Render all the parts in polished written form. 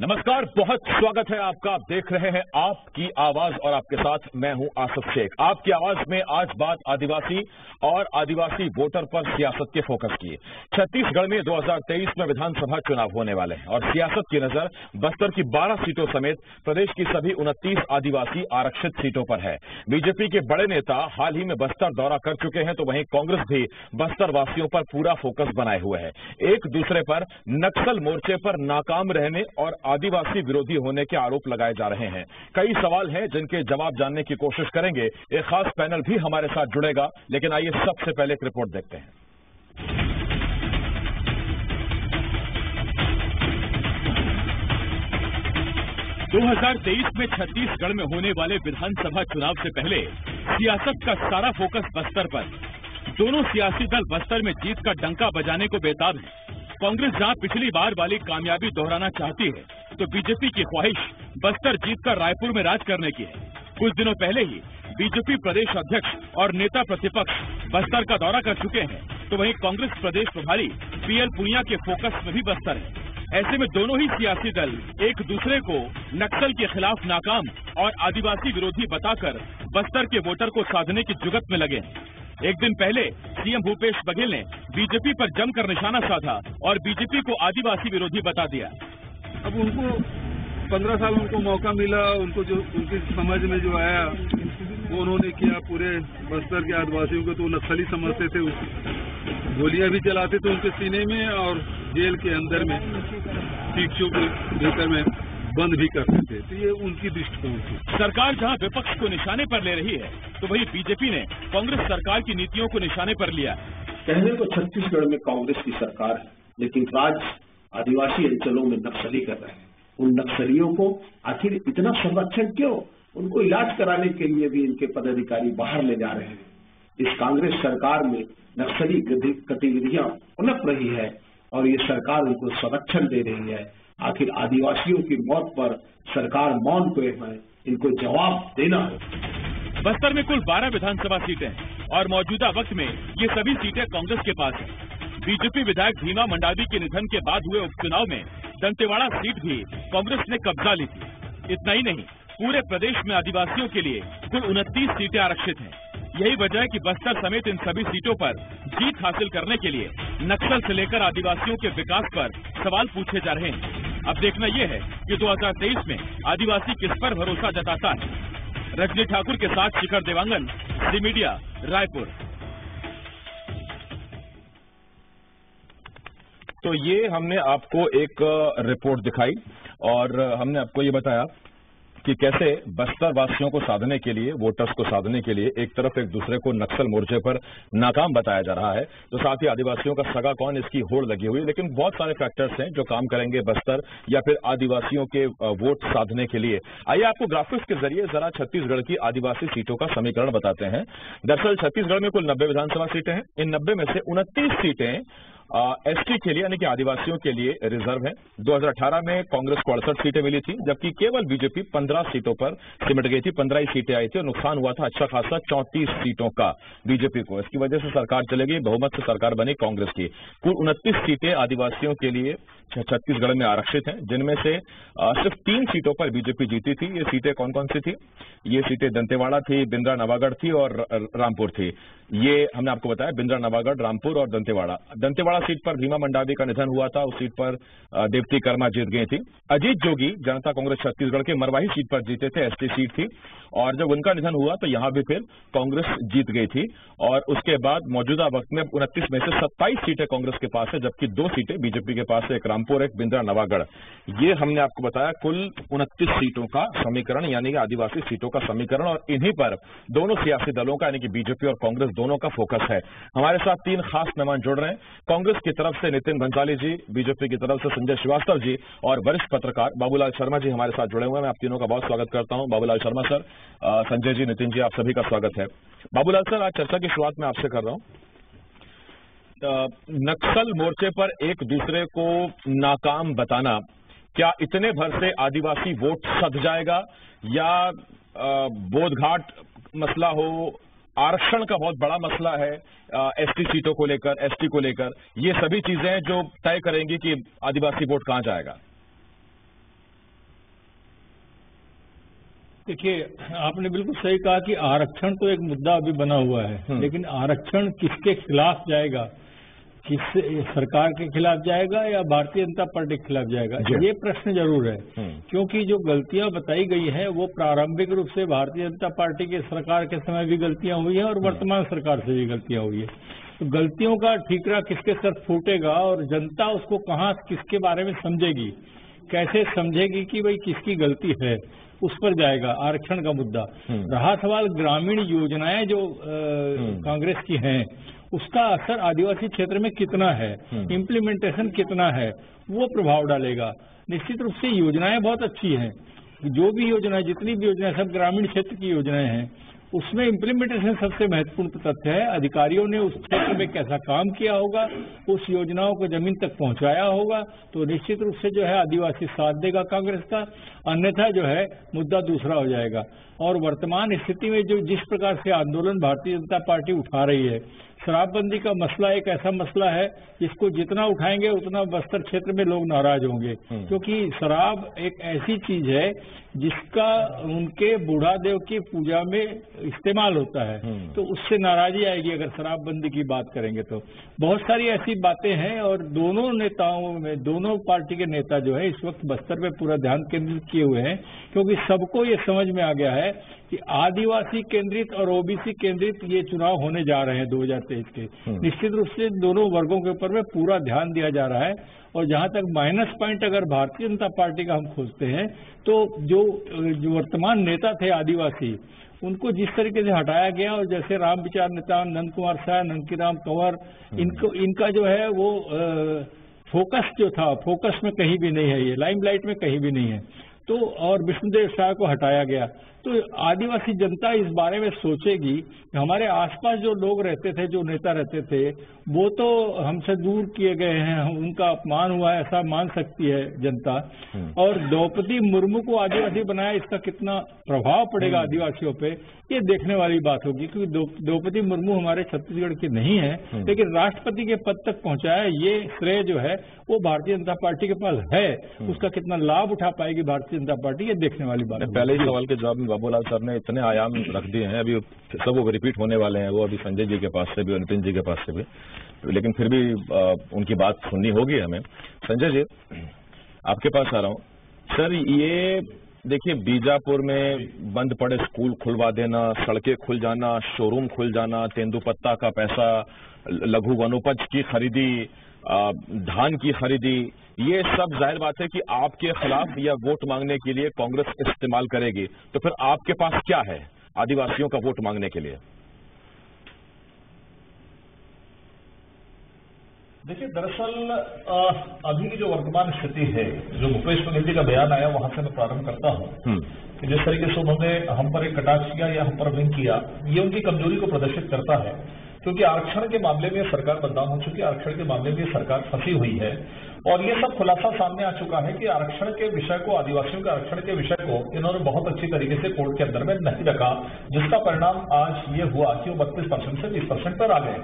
नमस्कार, बहुत स्वागत है आपका। आप देख रहे हैं आपकी आवाज और आपके साथ मैं हूं आसिफ शेख। आपकी आवाज में आज बात आदिवासी और आदिवासी वोटर पर सियासत के फोकस की। छत्तीसगढ़ में 2023 में विधानसभा चुनाव होने वाले हैं और सियासत की नजर बस्तर की 12 सीटों समेत प्रदेश की सभी 29 आदिवासी आरक्षित सीटों पर है। बीजेपी के बड़े नेता हाल ही में बस्तर दौरा कर चुके हैं, तो वहीं कांग्रेस भी बस्तर वासियों पर पूरा फोकस बनाए हुए है। एक दूसरे पर नक्सल मोर्चे पर नाकाम रहने और आदिवासी विरोधी होने के आरोप लगाए जा रहे हैं। कई सवाल हैं जिनके जवाब जानने की कोशिश करेंगे। एक खास पैनल भी हमारे साथ जुड़ेगा, लेकिन आइए सबसे पहले एक रिपोर्ट देखते हैं। 2023 में छत्तीसगढ़ में होने वाले विधानसभा चुनाव से पहले सियासत का सारा फोकस बस्तर पर। दोनों सियासी दल बस्तर में जीत का डंका बजाने को बेताब है। कांग्रेस जहां पिछली बार वाली कामयाबी दोहराना चाहती है, तो बीजेपी की ख्वाहिश बस्तर जीतकर रायपुर में राज करने की है। कुछ दिनों पहले ही बीजेपी प्रदेश अध्यक्ष और नेता प्रतिपक्ष बस्तर का दौरा कर चुके हैं, तो वहीं कांग्रेस प्रदेश प्रभारी पीएल पुनिया के फोकस में भी बस्तर है। ऐसे में दोनों ही सियासी दल एक दूसरे को नक्सल के खिलाफ नाकाम और आदिवासी विरोधी बताकर बस्तर के वोटर को साधने की जुगत में लगे हैं। एक दिन पहले सीएम भूपेश बघेल ने बीजेपी पर जमकर निशाना साधा और बीजेपी को आदिवासी विरोधी बता दिया। अब उनको 15 साल उनको मौका मिला, उनको जो उनकी समझ में जो आया वो उन्होंने किया। पूरे बस्तर के आदिवासियों को तो नक्सली समझते थे, गोलियां भी चलाते थे उनके सीने में और जेल के अंदर में शिक्षकों के भीतर में बंद भी करते थे। तो ये उनकी दृष्टिकोण थी। सरकार जहां विपक्ष को निशाने पर ले रही है, तो वहीं बीजेपी ने कांग्रेस सरकार की नीतियों को निशाने पर लिया। कहने को छत्तीसगढ़ में कांग्रेस की सरकार है, लेकिन राज आदिवासी अंचलों में नक्सली कर रहे हैं। उन नक्सलियों को आखिर इतना संरक्षण क्यों? उनको इलाज कराने के लिए भी इनके पदाधिकारी बाहर ले जा रहे हैं। इस कांग्रेस सरकार में नक्सली गतिविधियां पनप रही है और ये सरकार उनको संरक्षण दे रही है। आखिर आदिवासियों की मौत पर सरकार मौन पे है, इनको जवाब देना है। बस्तर में कुल 12 विधानसभा सीटें हैं और मौजूदा वक्त में ये सभी सीटें कांग्रेस के पास हैं। बीजेपी विधायक भीमा मंडावी के निधन के बाद हुए उपचुनाव में दंतेवाड़ा सीट भी कांग्रेस ने कब्जा ली थी। इतना ही नहीं, पूरे प्रदेश में आदिवासियों के लिए कुल 29 सीटें आरक्षित हैं। यही वजह है कि बस्तर समेत इन सभी सीटों पर जीत हासिल करने के लिए नक्सल से लेकर आदिवासियों के विकास पर सवाल पूछे जा रहे हैं। अब देखना यह है कि 2023 में आदिवासी किस पर भरोसा जताता है। रजनी ठाकुर के साथ शिखर देवांगन, दी मीडिया, रायपुर। तो ये हमने आपको एक रिपोर्ट दिखाई और हमने आपको ये बताया कि कैसे बस्तर वासियों को साधने के लिए, वोटर्स को साधने के लिए एक तरफ एक दूसरे को नक्सल मोर्चे पर नाकाम बताया जा रहा है, तो साथ ही आदिवासियों का सगा कौन, इसकी होड़ लगी हुई। लेकिन बहुत सारे फैक्टर्स हैं जो काम करेंगे बस्तर या फिर आदिवासियों के वोट साधने के लिए। आइए आपको ग्राफिक्स के जरिए जरा छत्तीसगढ़ की आदिवासी सीटों का समीकरण बताते हैं। दरअसल छत्तीसगढ़ में कुल 90 विधानसभा सीटें हैं। इन 90 में से 29 सीटें एसटी के लिए यानी कि आदिवासियों के लिए रिजर्व है। 2018 में कांग्रेस को 68 सीटें मिली थी, जबकि केवल बीजेपी 15 सीटों पर सिमट गई थी। 15 ही सीटें आई थी और नुकसान हुआ था अच्छा खासा 34 सीटों का बीजेपी को। इसकी वजह से सरकार चलेगी, बहुमत से सरकार बनी कांग्रेस की। कुल 29 सीटें आदिवासियों के लिए छत्तीसगढ़ में आरक्षित हैं, जिनमें से सिर्फ 3 सीटों पर बीजेपी जीती थी। ये सीटें कौन कौन सी थी? ये सीटें दंतेवाड़ा थी, बिंद्रा नवागढ़ थी और रामपुर थी। ये हमने आपको बताया, बिंद्रा नवागढ़, रामपुर और दंतेवाड़ा सीट पर भीमा मंडावी का निधन हुआ था। उस सीट पर देवती कर्मा जीत गई थी। अजीत जोगी जनता कांग्रेस छत्तीसगढ़ के मरवाही सीट पर जीते थे, एसटी सीट थी, और जब उनका निधन हुआ तो यहां भी फिर कांग्रेस जीत गई थी। और उसके बाद मौजूदा वक्त में 29 में से 27 सीटें कांग्रेस के पास है, जबकि 2 सीटें बीजेपी के पास है, एक रामपुर, एक बिंद्रा नवागढ़। ये हमने आपको बताया कुल 29 सीटों का समीकरण, यानी कि आदिवासी सीटों का समीकरण, और इन्हीं पर दोनों सियासी दलों का यानी कि बीजेपी और कांग्रेस दोनों का फोकस है। हमारे साथ 3 खास मेहमान जुड़ रहे हैं। कांग्रेस की तरफ से नितिन भंसाली जी, बीजेपी की तरफ से संजय श्रीवास्तव जी और वरिष्ठ पत्रकार बाबूलाल शर्मा जी हमारे साथ जुड़े हुए हैं। मैं आप तीनों का बहुत स्वागत करता हूं। बाबूलाल शर्मा सर, संजय जी, नितिन जी, आप सभी का स्वागत है। बाबूलाल सर, आज चर्चा की शुरुआत में आपसे कर रहा हूं। नक्सल मोर्चे पर एक दूसरे को नाकाम बताना, क्या इतने भर से आदिवासी वोट सध जाएगा, या बोधघाट मसला हो, आरक्षण का बहुत बड़ा मसला है एसटी सीटों को लेकर, एसटी को लेकर, ये सभी चीजें जो तय करेंगी कि आदिवासी वोट कहां जाएगा? देखिए, आपने बिल्कुल सही कहा कि आरक्षण तो एक मुद्दा अभी बना हुआ है, लेकिन आरक्षण किसके खिलाफ जाएगा, किस सरकार के खिलाफ जाएगा या भारतीय जनता पार्टी के खिलाफ जाएगा, ये प्रश्न जरूर है। क्योंकि जो गलतियां बताई गई हैं वो प्रारंभिक रूप से भारतीय जनता पार्टी के सरकार के समय भी गलतियां हुई हैं और वर्तमान सरकार से भी गलतियां हुई है। तो गलतियों का ठीकरा किसके सर फूटेगा और जनता उसको कहाँ किसके बारे में समझेगी, कैसे समझेगी कि भाई किसकी गलती है, उस पर जाएगा आरक्षण का मुद्दा। रहा सवाल ग्रामीण योजनाएं जो कांग्रेस की हैं, उसका असर आदिवासी क्षेत्र में कितना है, इम्प्लीमेंटेशन कितना है, वो प्रभाव डालेगा। निश्चित रूप से योजनाएं बहुत अच्छी हैं, जो भी योजना, जितनी भी योजनाएं सब ग्रामीण क्षेत्र की योजनाएं हैं, उसमें इम्प्लीमेंटेशन सबसे महत्वपूर्ण तथ्य है। अधिकारियों ने उस क्षेत्र में कैसा काम किया होगा, उस योजनाओं को जमीन तक पहुंचाया होगा, तो निश्चित रूप से जो है आदिवासी साथ देगा कांग्रेस का, अन्यथा जो है मुद्दा दूसरा हो जाएगा। और वर्तमान स्थिति में जो जिस प्रकार से आंदोलन भारतीय जनता पार्टी उठा रही है, शराबबंदी का मसला एक ऐसा मसला है जिसको जितना उठाएंगे उतना बस्तर क्षेत्र में लोग नाराज होंगे, क्योंकि शराब एक ऐसी चीज है जिसका उनके बूढ़ा देव की पूजा में इस्तेमाल होता है, तो उससे नाराजगी आएगी अगर शराबबंदी की बात करेंगे तो। बहुत सारी ऐसी बातें हैं और दोनों नेताओं में, दोनों पार्टी के नेता जो है इस वक्त बस्तर पे पूरा ध्यान केंद्रित किए हुए हैं, क्योंकि सबको ये समझ में आ गया है कि आदिवासी केंद्रित और ओबीसी केंद्रित ये चुनाव होने जा रहे हैं 2023 के। निश्चित रूप से दोनों वर्गों के ऊपर में पूरा ध्यान दिया जा रहा है। और जहां तक माइनस पॉइंट अगर भारतीय जनता पार्टी का हम खोजते हैं, तो जो वर्तमान नेता थे आदिवासी, उनको जिस तरीके से हटाया गया, और जैसे राम विचार नेता नंद कुमार शाह, नंदकीराम कंवर, इनका जो है वो फोकस जो था, फोकस में कहीं भी नहीं है, ये लाइमलाइट में कहीं भी नहीं है, तो और विष्णुदेव शाह को हटाया गया। तो आदिवासी जनता इस बारे में सोचेगी कि हमारे आसपास जो लोग रहते थे, जो नेता रहते थे, वो तो हमसे दूर किए गए हैं, उनका अपमान हुआ है, ऐसा मान सकती है जनता। और द्रौपदी मुर्मू को आदिवासी बनाया, इसका कितना प्रभाव पड़ेगा आदिवासियों पे, ये देखने वाली बात होगी। क्योंकि द्रौपदी मुर्मू हमारे छत्तीसगढ़ की नहीं है, लेकिन राष्ट्रपति के पद तक पहुंचाया, ये श्रेय जो है वो भारतीय जनता पार्टी के पास है। उसका कितना लाभ उठा पाएगी भारतीय जनता पार्टी, ये देखने वाली बात है। पहले ही सवाल के जवाब में बाबूलाल साहब ने इतने आयाम रख दिए हैं, अभी सब वो रिपीट होने वाले हैं, वो अभी संजय जी के पास से भी और नितिन जी के पास से भी, लेकिन फिर भी उनकी बात सुननी होगी हमें। संजय जी, आपके पास आ रहा हूँ। सर, ये देखिए, बीजापुर में बंद पड़े स्कूल खुलवा देना, सड़कें खुल जाना, शोरूम खुल जाना, तेंदुपत्ता का पैसा, लघु वनोपज की खरीदी, धान की खरीदी, ये सब जाहिर बात है कि आपके खिलाफ या वोट मांगने के लिए कांग्रेस इस्तेमाल करेगी। तो फिर आपके पास क्या है आदिवासियों का वोट मांगने के लिए? देखिए, दरअसल अभी की जो वर्तमान स्थिति है, जो भूपेश बघेल जी का बयान आया, वहां से मैं प्रारंभ करता हूं कि जिस तरीके से उन्होंने हम पर एक कटाक्ष किया या हम पर विंग किया, ये उनकी कमजोरी को प्रदर्शित करता है। क्योंकि आरक्षण के मामले में सरकार बदनाम हो चुकी है, आरक्षण के मामले में सरकार फंसी हुई है, और ये सब खुलासा सामने आ चुका है कि आरक्षण के विषय को, आदिवासियों के आरक्षण के विषय को इन्होंने बहुत अच्छी तरीके से कोर्ट के अंदर में नहीं रखा, जिसका परिणाम आज ये हुआ कि वो 32% से 20% पर आ गए।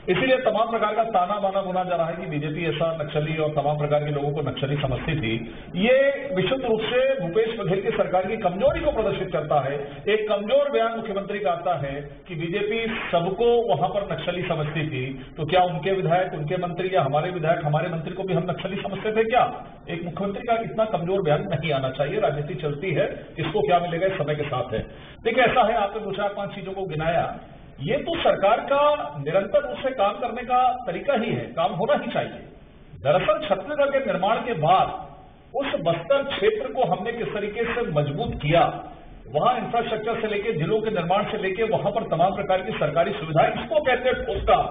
इसीलिए तमाम प्रकार का ताना बाना बुना जा रहा है कि बीजेपी ऐसा नक्सली और तमाम प्रकार के लोगों को नक्सली समझती थी। ये विशुद्ध रूप से भूपेश बघेल की सरकार की कमजोरी को प्रदर्शित करता है। एक कमजोर बयान मुख्यमंत्री का आता है कि बीजेपी सबको वहां पर नक्सली समझती थी, तो क्या उनके विधायक, उनके मंत्री या हमारे विधायक, हमारे मंत्री को भी हम नक्सली समझते थे क्या? एक मुख्यमंत्री का इतना कमजोर बयान नहीं आना चाहिए। राजनीति चलती है, इसको क्या मिलेगा इस समय के साथ है। देखिए, ऐसा है, आपने 2-4-5 चीजों को गिनाया, ये तो सरकार का निरंतर रूप से काम करने का तरीका ही है, काम होना ही चाहिए। दरअसल छत्तीसगढ़ के निर्माण के बाद उस बस्तर क्षेत्र को हमने किस तरीके से मजबूत किया, वहां इंफ्रास्ट्रक्चर से लेके, जिलों के निर्माण से लेके, वहां पर तमाम प्रकार की सरकारी सुविधाएं, इसको कहते हैं ठोस काम।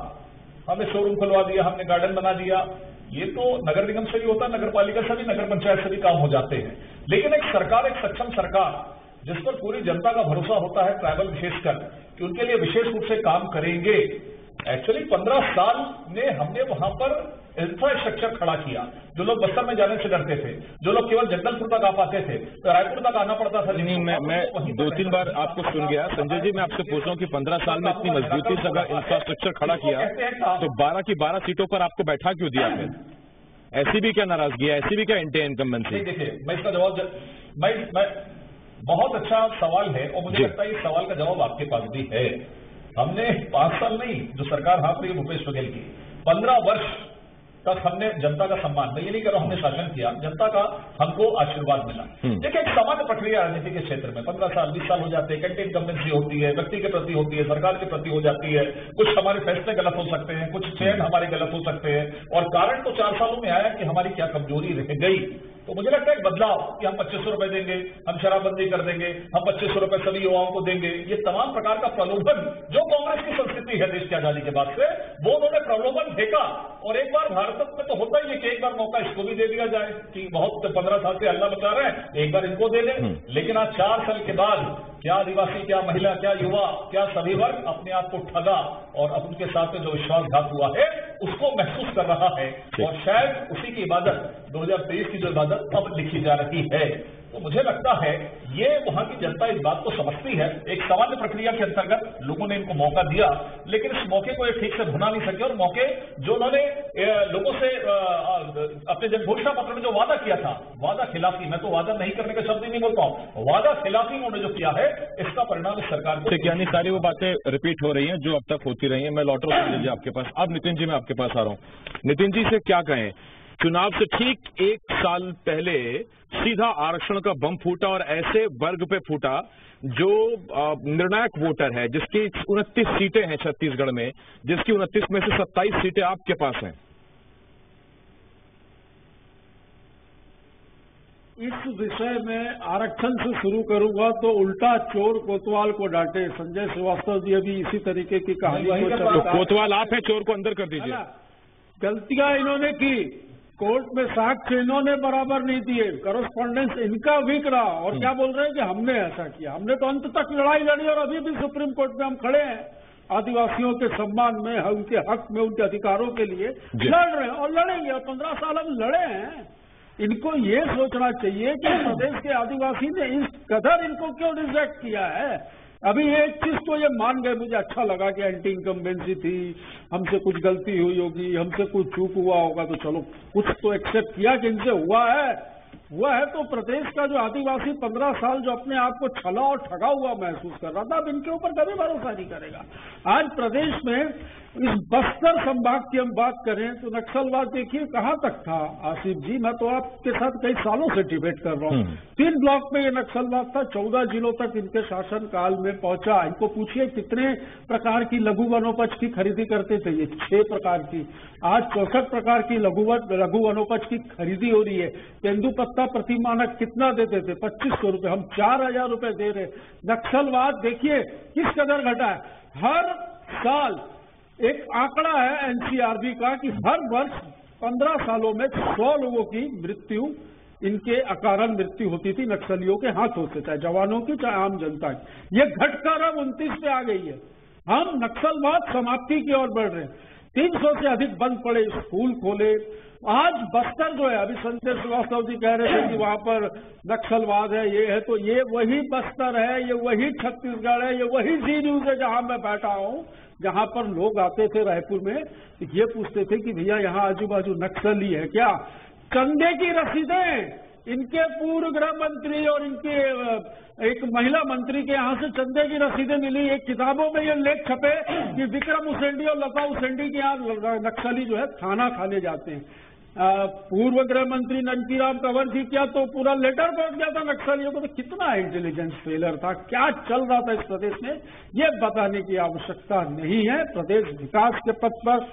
हमने शोरूम खुलवा दिया, हमने गार्डन बना दिया, ये तो नगर निगम से भी होता है, नगर पालिका से भी, नगर पंचायत से भी काम हो जाते हैं। लेकिन एक सरकार, एक सक्षम सरकार जिस पर पूरी जनता का भरोसा होता है, ट्राइबल विशेषकर, कि उनके लिए विशेष रूप से काम करेंगे। एक्चुअली 15 साल में हमने वहां पर इंफ्रास्ट्रक्चर खड़ा किया। जो लोग बस्तर में जाने से डरते थे, जो लोग केवल जगदलपुर तक आ पाते थे, तो रायपुर तक आना पड़ता था। नहीं, मैं 2-3 बार आपको सुन गया। संजय जी, मैं आपसे पूछ रहा हूँ कि 15 साल में इतनी मजबूती से अगर इंफ्रास्ट्रक्चर खड़ा किया, तो 12 की 12 सीटों पर आपको बैठा क्यों दिया फिर? ऐसी भी क्या नाराजगी है, ऐसी भी क्या इनकम्बेंसी? देखिए, मैं इसका जवाब बहुत अच्छा सवाल है और मुझे लगता है इस सवाल का जवाब आपके पास भी है। हमने 5 साल नहीं, जो सरकार हाथ रही है भूपेश बघेल की, 15 वर्ष तक हमने जनता का सम्मान, मैं ये नहीं कह रहा हमने शासन किया, जनता का हमको आशीर्वाद मिला। देखिए, एक सामान्य प्रक्रिया राजनीति के क्षेत्र में 15 साल 20 साल हो जाते हैं, कैंटीन कमेंसी होती है, व्यक्ति के प्रति होती है, सरकार के प्रति हो जाती है, कुछ हमारे फैसले गलत हो सकते हैं, कुछ चयन हमारे गलत हो सकते हैं, और कारण तो 4 सालों में आया कि हमारी क्या कमजोरी रह गई। तो मुझे लगता है एक बदलाव कि हम 2500 रुपए देंगे, हम शराबबंदी कर देंगे, हम 2500 रुपए सभी युवाओं को देंगे, ये तमाम प्रकार का प्रलोभन जो कांग्रेस की संस्कृति है देश की आजादी के बाद से, वो उन्होंने प्रलोभन फेंका। और एक बार भारत में तो होता ही है कि एक बार मौका इसको भी दे दिया जाए कि बहुत 15 साल से हल्ला मचा रहे हैं, एक बार इनको दे दें। लेकिन आज 4 साल के बाद क्या आदिवासी, क्या महिला, क्या युवा, क्या सभी वर्ग अपने आप को ठगा और अब उनके साथ में जो विश्वासघात हुआ है उसको महसूस कर रहा है, और शायद उसी की इबादत 2023 की जो इबादत अब लिखी जा रही है। तो मुझे लगता है ये वहां की जनता इस बात को समझती है। एक सामान्य प्रक्रिया के अंतर्गत लोगों ने इनको मौका दिया, लेकिन इस मौके को ये ठीक से भुना नहीं सके, और मौके जो उन्होंने लोगों से अपने जन घोषणा पत्र में जो वादा किया था, वादा खिलाफी, मैं तो वादा नहीं करने का शब्द ही नहीं बोलता हूं, वादा खिलाफी उन्होंने जो किया है, इसका परिणाम इस सरकार को। यानी सारी वो बातें रिपीट हो रही हैं जो अब तक होती रही हैं। मैं लौट रहा हूं आपके पास। अब नितिन जी, मैं आपके पास आ रहा हूं। नितिन जी से क्या कहें, चुनाव से ठीक 1 साल पहले सीधा आरक्षण का बम फूटा, और ऐसे वर्ग पे फूटा जो निर्णायक वोटर है, जिसकी 29 सीटें हैं छत्तीसगढ़ में, जिसकी 29 में से 27 सीटें आपके पास हैं। इस विषय में आरक्षण से शुरू करूंगा तो उल्टा चोर कोतवाल को डांटे। संजय श्रीवास्तव जी अभी इसी तरीके की कहानी को तो कोतवाल आप है, चोर को अंदर कर दीजिए। गलतियां इन्होंने की, कोर्ट में साक्ष्य इन्होंने बराबर नहीं दिए, करस्पॉन्डेंस इनका वीक रहा, और क्या बोल रहे हैं कि हमने ऐसा किया। हमने तो अंत तक लड़ाई लड़ी और अभी भी सुप्रीम कोर्ट में हम खड़े हैं, आदिवासियों के सम्मान में, उनके हक में, उनके अधिकारों के लिए लड़ रहे हैं और लड़ेंगे, और 15 साल हम लड़े हैं। इनको ये सोचना चाहिए कि प्रदेश के आदिवासी ने इस कदर इनको क्यों रिजेक्ट किया है। अभी एक चीज तो ये मान गए, मुझे अच्छा लगा कि एंटी इनकम्बेंसी थी, हमसे कुछ गलती हुई होगी, हमसे कुछ चूक हुआ होगा, तो चलो कुछ तो एक्सेप्ट किया कि इनसे हुआ है तो प्रदेश का जो आदिवासी 15 साल जो अपने आप को छला और ठगा हुआ महसूस कर रहा था, अब इनके ऊपर कभी भरोसा नहीं करेगा। आज प्रदेश में इस बस्तर संभाग की हम बात करें तो नक्सलवाद देखिए कहां तक था। आसिफ जी, मैं तो आपके साथ कई सालों से डिबेट कर रहा हूं। 3 ब्लॉक में ये नक्सलवाद था, 14 जिलों तक इनके शासन काल में पहुंचा। इनको पूछिए कितने प्रकार की लघु वनोपज की खरीदी करते थे, ये 6 प्रकार की। आज 64 प्रकार की लघु वनोपज की खरीदी हो रही है। तेंदुपत्ता प्रति मानक कितना देते थे, 2500 रुपए, हम 4000 रुपए दे रहे। नक्सलवाद देखिए किस कदर घटा है। हर साल एक आंकड़ा है एनसीआरबी का कि हर वर्ष 15 सालों में 100 लोगों की मृत्यु, इनके अकारण मृत्यु होती थी नक्सलियों के हाथों से, चाहे जवानों की चाहे आम जनता की। ये घटकर अब 29 पे आ गई है। हम नक्सलवाद समाप्ति की ओर बढ़ रहे हैं। 300 से अधिक बंद पड़े स्कूल खोले। आज बस्तर जो है, अभी संजय श्रीवास्तव जी कह रहे थे कि वहां पर नक्सलवाद है, ये है, तो ये वही बस्तर है, ये वही छत्तीसगढ़ है, ये वही जी न्यूज है जहां मैं बैठा हूं, जहां पर लोग आते थे रायपुर में, ये पूछते थे कि भैया यहाँ आजू बाजू नक्सली है क्या। चंदे की रसीदें, इनके पूर्व गृह मंत्री और इनके एक महिला मंत्री के यहाँ से चंदे की रसीदें मिली। एक किताबों में ये लेख छपे कि विक्रम उसेंडी और लता उसेंडी के यहाँ नक्सली जो है खाना खाने जाते हैं। पूर्व गृह मंत्री नंदीराम कंवर जी क्या तो पूरा लेटर पहुंच गया था नक्सलियों को। तो कितना इंटेलिजेंस फेलर था, क्या चल रहा था इस प्रदेश में, ये बताने की आवश्यकता नहीं है। प्रदेश विकास के पथ पर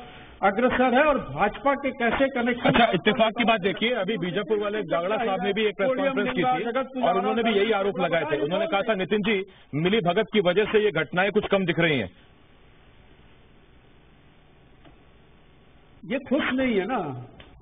अग्रसर है और भाजपा के कैसे कनेक्शन। अच्छा, इत्तेफाक की बात देखिए, अभी बीजापुर वाले जागड़ा साहब ने भी एक प्रेस कॉन्फ्रेंस की थी और उन्होंने भी यही आरोप लगाए थे। उन्होंने कहा था नितिन जी, मिली भगत की वजह से ये घटनाएं कुछ कम दिख रही हैं। ये खुश नहीं है ना,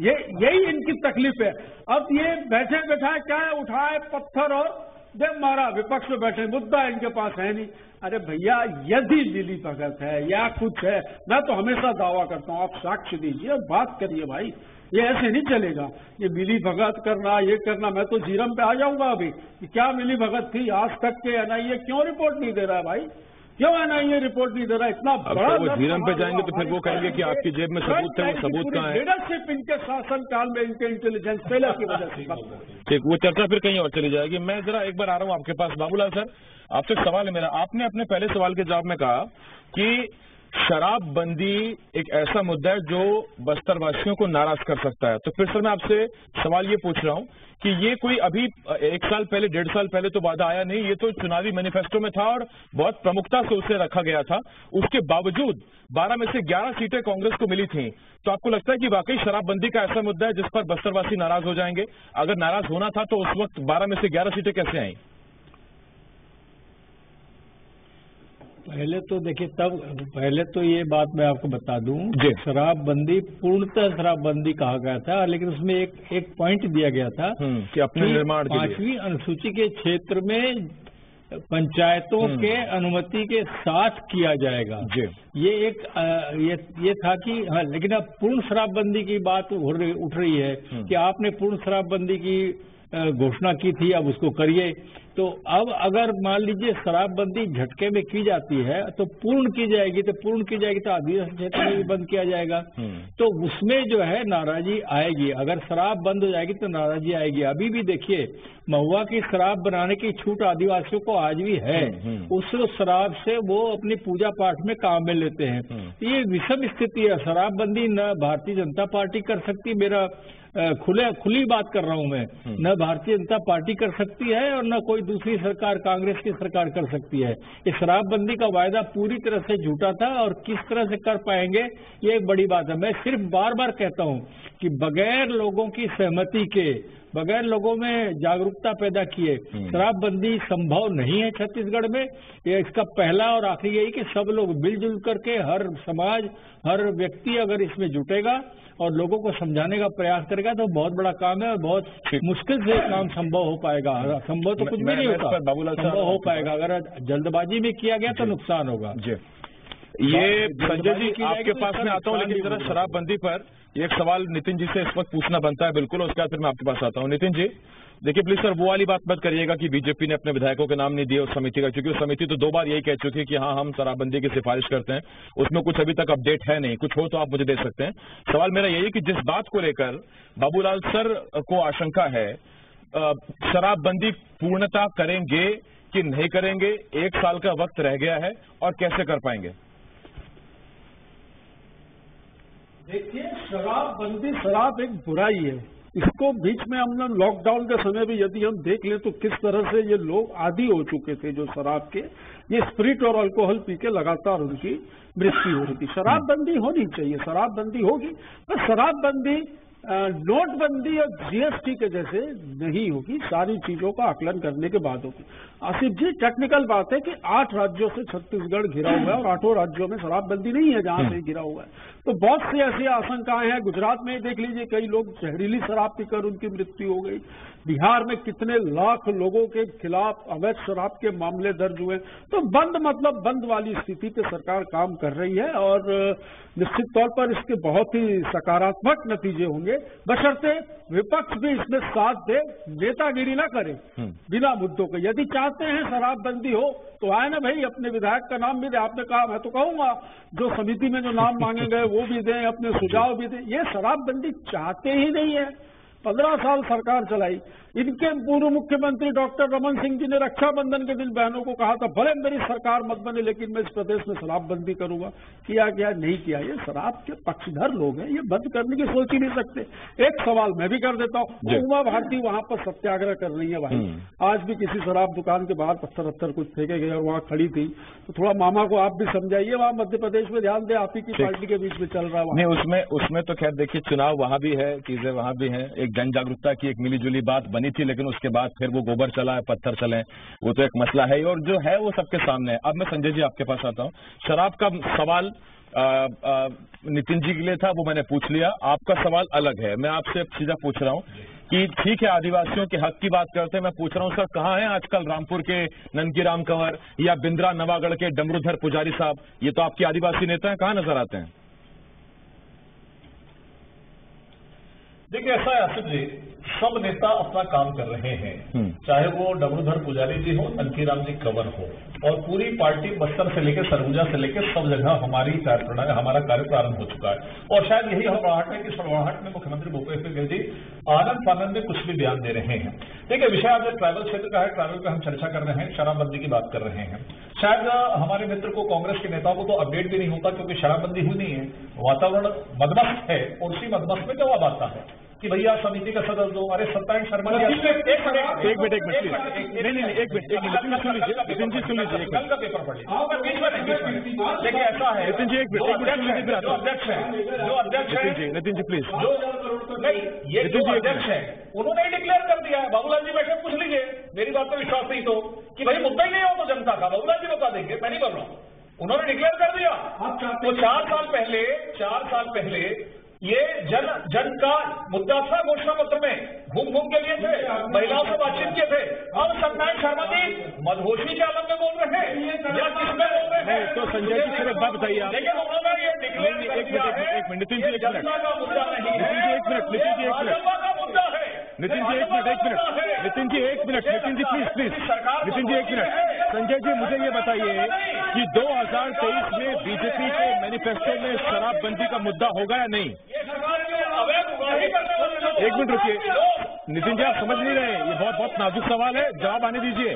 यही इनकी तकलीफ है। अब ये बैठे बैठाए क्या है, उठाए पत्थर और दे मारा, विपक्ष में बैठे, मुद्दा इनके पास है नहीं। अरे भैया, यदि मिली भगत है या कुछ है, मैं तो हमेशा दावा करता हूं, आप साक्ष्य दीजिए और बात करिए भाई, ये ऐसे नहीं चलेगा। ये मिली भगत करना, ये करना, मैं तो जीरम पे आ जाऊंगा अभी कि क्या मिली भगत थी। आज तक के एनआईए क्यों रिपोर्ट नहीं दे रहा है भाई, क्यों एनआईए रिपोर्ट नहीं दे रहा? इतना बड़ा वो झीरम पे जाएंगे तो फिर वो कहेंगे कि आपकी जेब में सबूत थे, वो सबूत कहाँ है? लीडरशिप इनके शासनकाल में, इनके इंटेलिजेंस फेलियर की वजह से। ठीक, वो चर्चा फिर कहीं और चली जाएगी। मैं जरा एक बार आ रहा हूँ आपके पास। बाबूलाल सर, आपसे एक सवाल है मेरा। आपने अपने पहले सवाल के जवाब में कहा कि शराबबंदी एक ऐसा मुद्दा है जो बस्तर वासियों को नाराज कर सकता है। तो फिर सर मैं आपसे सवाल ये पूछ रहा हूँ कि ये कोई अभी 1 साल पहले, 1.5 साल पहले तो वादा आया नहीं, ये तो चुनावी मैनिफेस्टो में था और बहुत प्रमुखता से उसे रखा गया था। उसके बावजूद 12 में से 11 सीटें कांग्रेस को मिली थी। तो आपको लगता है कि वाकई शराबबंदी का ऐसा मुद्दा है जिस पर बस्तरवासी नाराज हो जाएंगे? अगर नाराज होना था तो उस वक्त 12 में से 11 सीटें कैसे आई? पहले तो देखिए, पहले तो ये बात मैं आपको बता दूं, शराबबंदी पूर्णतः शराबबंदी कहा गया था, लेकिन उसमें एक पॉइंट दिया गया था कि अपने निर्माण के लिए 5वीं अनुसूची के क्षेत्र में पंचायतों के अनुमति के साथ किया जाएगा। ये था कि हाँ, लेकिन अब पूर्ण शराबबंदी की बात उठ रही है कि आपने पूर्ण शराबबंदी की घोषणा की थी, अब उसको करिए। तो अब अगर मान लीजिए शराबबंदी झटके में की जाती है तो पूर्ण की जाएगी, तो आदिवासी क्षेत्र में भी बंद किया जाएगा, तो उसमें जो है नाराजगी आएगी। अगर शराब बंद हो जाएगी तो नाराजगी आएगी। अभी भी देखिए, महुआ की शराब बनाने की छूट आदिवासियों को आज भी है। उस शराब से वो अपनी पूजा पाठ में काम में लेते हैं। ये विषम स्थिति है। शराबबंदी न भारतीय जनता पार्टी कर सकती, मेरा खुली बात कर रहा हूं मैं, न भारतीय जनता पार्टी कर सकती है और न कोई दूसरी सरकार, कांग्रेस की सरकार कर सकती है। इस शराबबंदी का वायदा पूरी तरह से झूठा था और किस तरह से कर पाएंगे ये एक बड़ी बात है। मैं सिर्फ बार बार कहता हूं कि बगैर लोगों की सहमति के, बगैर लोगों में जागरूकता पैदा किए शराबबंदी संभव नहीं है छत्तीसगढ़ में। ये इसका पहला और आखिरी यही कि सब लोग मिलजुल करके, हर समाज, हर व्यक्ति अगर इसमें जुटेगा और लोगों को समझाने का प्रयास करेगा तो बहुत बड़ा काम है और बहुत मुश्किल से काम संभव हो पाएगा। संभव तो कुछ भी नहीं होता, संभव हो पाएगा। अगर जल्दबाजी में किया गया तो नुकसान होगा। ये संजय जी आपके पास में आता हूँ, लेकिन जरा शराबबंदी पर एक सवाल नितिन जी से इस वक्त पूछना बनता है, बिल्कुल। उसके बाद फिर मैं आपके पास आता हूँ। नितिन जी देखिए प्लीज सर, वो वाली बात मत करिएगा कि बीजेपी ने अपने विधायकों के नाम नहीं दिए उस समिति का, क्योंकि उस समिति तो 2 बार यही कह चुकी है कि हाँ हम शराबबंदी की सिफारिश करते हैं। उसमें कुछ अभी तक अपडेट है नहीं, कुछ हो तो आप मुझे दे सकते हैं। सवाल मेरा यही कि जिस बात को लेकर बाबूलाल सर को आशंका है, शराबबंदी पूर्णता करेंगे कि नहीं करेंगे? 1 साल का वक्त रह गया है और कैसे कर पाएंगे? देखिए, शराब एक बुराई है। इसको बीच में हम लोग लॉकडाउन के समय भी यदि हम देख लें तो किस तरह से ये लोग आदी हो चुके थे जो शराब के, ये स्पिरिट और अल्कोहल पी के लगातार उनकी मृत्यु हो रही थी। शराबबंदी होनी चाहिए, शराबबंदी होगी, पर शराबबंदी नोटबंदी और जीएसटी के जैसे नहीं होगी। सारी चीजों का आकलन करने के बाद होगी। आसिफ जी, टेक्निकल बात है कि 8 राज्यों से छत्तीसगढ़ घिरा हुआ है और 8 राज्यों में शराबबंदी नहीं है जहां से घिरा हुआ है। तो बहुत सी ऐसी आशंकाएं हैं। गुजरात में देख लीजिए, कई लोग जहरीली शराब पीकर उनकी मृत्यु हो गई। बिहार में कितने लाख लोगों के खिलाफ अवैध शराब के मामले दर्ज हुए। तो बंद मतलब बंद वाली स्थिति पे सरकार काम कर रही है और निश्चित तौर पर इसके बहुत ही सकारात्मक नतीजे होंगे, बशर्ते विपक्ष भी इसमें साथ दे, नेतागिरी ना करे बिना मुद्दों के। यदि चाहते हैं शराबबंदी हो तो आए ना भाई, अपने विधायक का नाम भी दे। आपने कहा, मैं तो कहूंगा जो समिति में जो नाम मांगे गए वो भी दें, अपने सुझाव भी दें। ये शराबबंदी चाहते ही नहीं है। 15 साल सरकार चलाई। इनके पूर्व मुख्यमंत्री डॉक्टर रमन सिंह जी ने रक्षाबंधन के दिन बहनों को कहा था, भले मेरी सरकार मत बने लेकिन मैं इस प्रदेश में शराबबंदी करूंगा। किया गया? नहीं किया। ये शराब के पक्षधर लोग हैं, ये बंद करने की सोच ही नहीं सकते। एक सवाल मैं भी कर देता हूँ, उमा भारती वहां पर सत्याग्रह कर रही है भाई। आज भी किसी शराब दुकान के बाहर पत्थर कुछ फेंके गए और वहां खड़ी थी, तो थोड़ा मामा को आप भी समझाइए, वहां मध्य प्रदेश में ध्यान दे, आप ही की पार्टी के बीच में चल रहा है। नहीं, उसमें तो खैर देखिए, चुनाव वहां भी है, चीजें वहां भी हैं। एक जन जागरूकता की एक मिलीजुली बात बनी थी, लेकिन उसके बाद फिर वो गोबर चला है, पत्थर चले, वो तो एक मसला है और जो है वो सबके सामने है। अब मैं संजय जी आपके पास आता हूँ। शराब का सवाल नितिन जी के लिए था, वो मैंने पूछ लिया। आपका सवाल अलग है, मैं आपसे सीधा पूछ रहा हूँ कि ठीक है आदिवासियों के हक की बात करते हैं, मैं पूछ रहा हूँ सर, कहाँ है आजकल रामपुर के ननकीराम कंवर या बिंद्रा नवागढ़ के डमरूधर पुजारी साहब? ये तो आपके आदिवासी नेता हैं, कहाँ नजर आते हैं? देखिए ऐसा है आसिफ जी सब नेता अपना काम कर रहे हैं, चाहे वो डमरूधर पुजारी जी हो, तंकीराम जी कंवर हो, और पूरी पार्टी बस्तर से लेकर सरगुजा से लेकर सब जगह हमारा कार्य प्रारंभ हो चुका है। और शायद यही हड़बड़ाहट है कि हड़बड़ाहट में मुख्यमंत्री भूपेश बघेल जी आनंद फानंद में कुछ भी बयान दे रहे हैं। देखिए, विषय आज ट्राइबल क्षेत्र का है, ट्राइबल पे हम चर्चा कर रहे हैं, शराबबंदी की बात कर रहे हैं। शायद हमारे मित्र को, कांग्रेस के नेताओं को तो अपडेट भी नहीं होता, क्योंकि शराबबंदी हुई नहीं है, वातावरण मदमस्त है, और उसी मदमस्त में जवाब आता है कि भैया समिति का सदस्य दो। अरे सत्तायन शर्मा जी, एक मिनट नितिन जी सुन लीजिए, कल का पेपर पढ़ लीजिए, बीच में देखिए ऐसा है नितिन जी, एक मिनट जो अध्यक्ष है नितिन जी प्लीज, ये जो अध्यक्ष है उन्होंने ही डिक्लेयर कर दिया है। बाबूलाल जी बैठे पूछ लीजिए, मेरी बात पर विश्वास नहीं तो, कि भाई मुद्दा ही नहीं हो तो जनता का, बाबूलाल जी बता देंगे, मैं नहीं बोल रहा हूँ, उन्होंने डिक्लेयर कर दिया। तो 4 साल पहले ये जन का मुद्दा था, घोषणा पत्र में घूम के लिए थे, महिलाओं से बातचीत किए थे। अब सत्यान शर्मा जी मदहोशी के आलम में बोल रहे हैं या किसमें बोल रहे हैं? तो संजय जी सिर्फ बात बताइए आप। लेकिन उन्होंने ये डिक्लेयर कर दिया है, नितिन जी एक मिनट, जनता का मुद्दा नहीं है, भाजपा का मुद्दा है। नितिन जी एक मिनट प्लीज, नितिन जी एक मिनट। संजय जी मुझे ये बताइए कि 2023 में बीजेपी के मैनिफेस्टो में शराबबंदी का मुद्दा होगा या नहीं? एक मिनट रुकिए नितिन जी, आप समझ नहीं रहे, ये बहुत नाजुक सवाल है, जवाब आने दीजिए।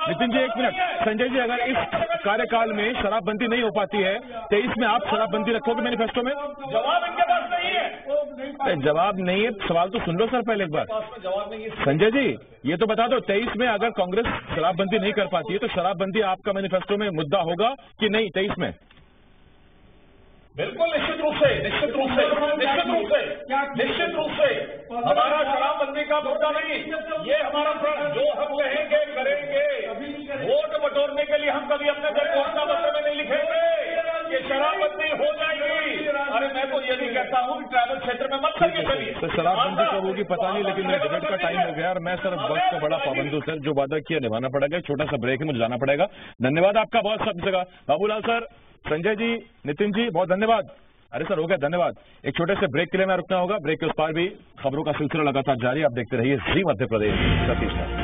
नितिन जी एक मिनट। संजय जी, अगर इस कार्यकाल में शराबबंदी नहीं हो पाती है, 23 में आप शराबबंदी रखोगे मैनिफेस्टो में? जवाब इनके पास नहीं है। जवाब नहीं है, सवाल तो सुन लो सर पहले एक बार। जवाब नहीं है संजय जी, ये तो बता दो, 23 में अगर कांग्रेस शराबबंदी नहीं कर पाती है तो शराबबंदी आपका मैनिफेस्टो में मुद्दा होगा कि नहीं 23 में? बिल्कुल निश्चित रूप से हमारा शराबबंदी का मुद्दा नहीं, ये हमारा जो हम करेंगे वोट बटोरने के लिए हम कभी अपने घोषणा पत्र में नहीं लिखेंगे कि शराबबंदी हो जाएगी। अरे मैं तो ये नहीं कहता हूँ कि ट्राइबल क्षेत्र में मत करिए चलिए। सर शराबबंदी कब होगी पता नहीं, लेकिन मेरे डिबेट का टाइम हो गया और मैं सर वक्त का बड़ा पाबंद हूँ सर, जो वादा किया निभाना पड़ेगा। छोटा सा ब्रेक है, मुझे जाना पड़ेगा। धन्यवाद आपका बहुत सब जगह, बाबूलाल सर, संजय जी, नितिन जी, बहुत धन्यवाद। अरे सर हो गया, धन्यवाद। एक छोटे से ब्रेक के लिए मैं रुकना होगा, ब्रेक के उस पार भी खबरों का सिलसिला लगातार जारी, आप देखते रहिए जी मध्य प्रदेश। सतीश।